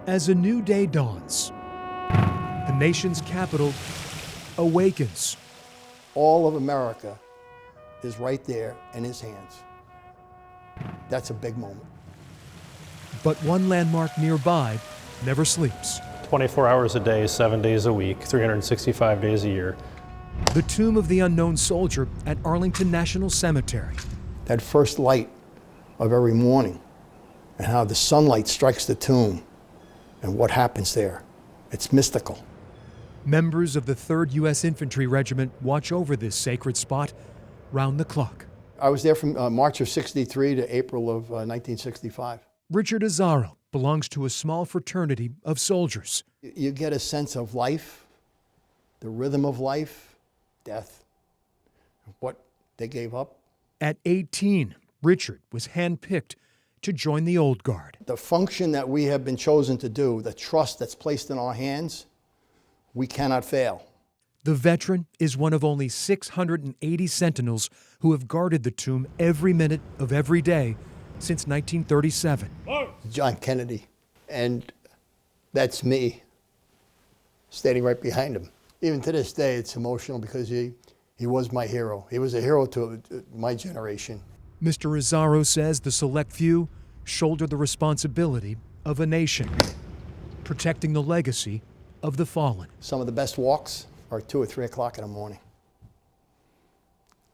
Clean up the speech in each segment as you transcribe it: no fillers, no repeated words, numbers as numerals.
As a new day dawns, the nation's capital awakens. All of America is right there in his hands. That's a big moment. But one landmark nearby never sleeps. 24 hours a day, 7 days a week, 365 days a year. The tomb of the unknown soldier at Arlington National Cemetery. That first light of every morning and how the sunlight strikes the tomb and what happens there. It's mystical. Members of the 3rd U.S. Infantry Regiment watch over this sacred spot round the clock. I was there from March of '63 to April of 1965. Richard Azzaro belongs to a small fraternity of soldiers. You get a sense of life, the rhythm of life, death, what they gave up. At 18, Richard was handpicked to join the Old Guard. The function that we have been chosen to do, the trust that's placed in our hands, we cannot fail. The veteran is one of only 680 sentinels who have guarded the tomb every minute of every day since 1937. John Kennedy, and that's me standing right behind him. Even to this day, it's emotional because he was my hero. He was a hero to my generation. Mr. Azzaro says the select few shoulder the responsibility of a nation, protecting the legacy of the fallen. Some of the best walks are 2 or 3 o'clock in the morning.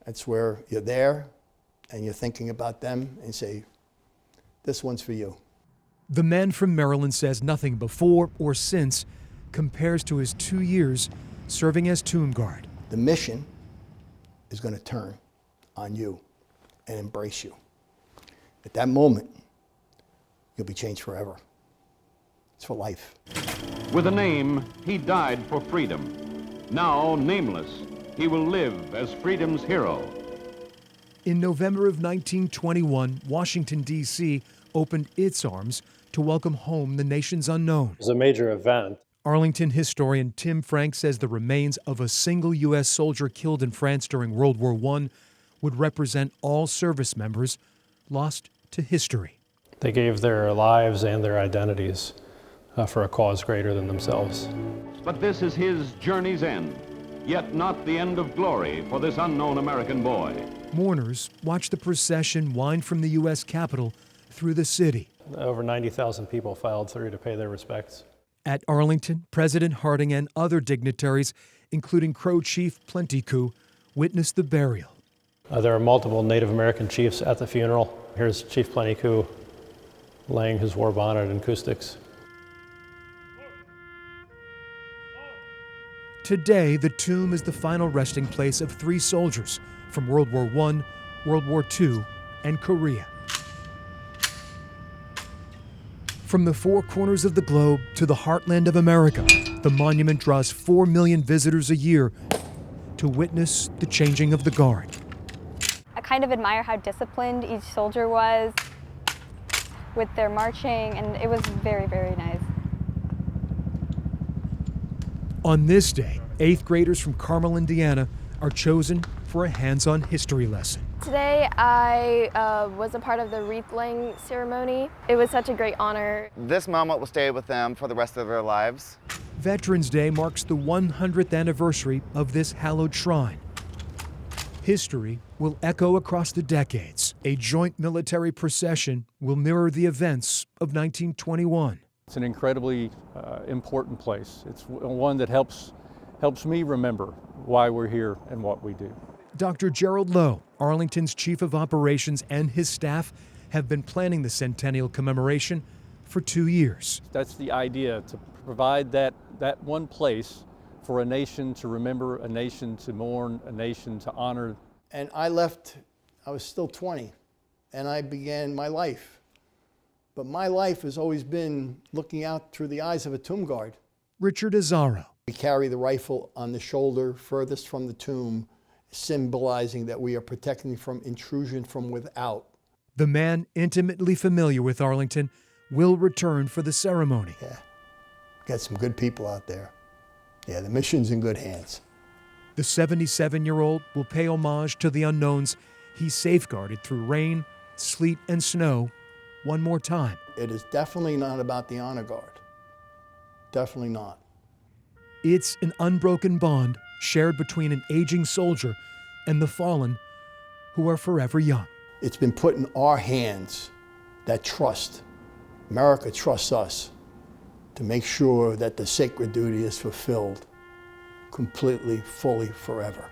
That's where you're there and you're thinking about them and say, this one's for you. The man from Maryland says nothing before or since compares to his 2 years serving as tomb guard. The mission is going to turn on you and embrace you. At that moment, you'll be changed forever. It's for life. With a name, he died for freedom. Now nameless, he will live as freedom's hero. In November of 1921, Washington, D.C. opened its arms to welcome home the nation's unknown. It was a major event. Arlington historian Tim Frank says the remains of a single U.S. soldier killed in France during World War I would represent all service members lost to history. They gave their lives and their identities for a cause greater than themselves. But this is his journey's end, yet not the end of glory for this unknown American boy. Mourners watch the procession wind from the U.S. Capitol through the city. Over 90,000 people filed through to pay their respects. At Arlington, President Harding and other dignitaries, including Crow Chief Plentycoo, witnessed the burial. There are multiple Native American chiefs at the funeral. Here's Chief Plentycoo laying his war bonnet and acoustics. Today, the tomb is the final resting place of 3 soldiers from World War I, World War II, and Korea. From the 4 corners of the globe to the heartland of America, the monument draws 4 million visitors a year to witness the changing of the Guard. I kind of admire how disciplined each soldier was with their marching, and it was very, very nice. On this day, 8th graders from Carmel, Indiana, are chosen for a hands-on history lesson. Today I was a part of the wreath-laying ceremony. It was such a great honor. This moment will stay with them for the rest of their lives. Veterans Day marks the 100th anniversary of this hallowed shrine. History will echo across the decades. A joint military procession will mirror the events of 1921. It's an incredibly important place. It's one that helps me remember why we're here and what we do. Dr. Gerald Lowe, Arlington's Chief of Operations, and his staff have been planning the centennial commemoration for 2 years. That's the idea, to provide that one place for a nation to remember, a nation to mourn, a nation to honor. And I left, I was still 20, and I began my life. But my life has always been looking out through the eyes of a tomb guard. Richard Azzaro. We carry the rifle on the shoulder furthest from the tomb, symbolizing that we are protecting from intrusion from without. The man intimately familiar with Arlington will return for the ceremony. Yeah, got some good people out there. Yeah, the mission's in good hands. The 77-year-old will pay homage to the unknowns he safeguarded through rain, sleet, and snow one more time. It is definitely not about the honor guard. definitely not. It's an unbroken bond shared between an aging soldier and the fallen who are forever young. It's been put in our hands, that trust. America trusts us to make sure that the sacred duty is fulfilled completely, fully, forever.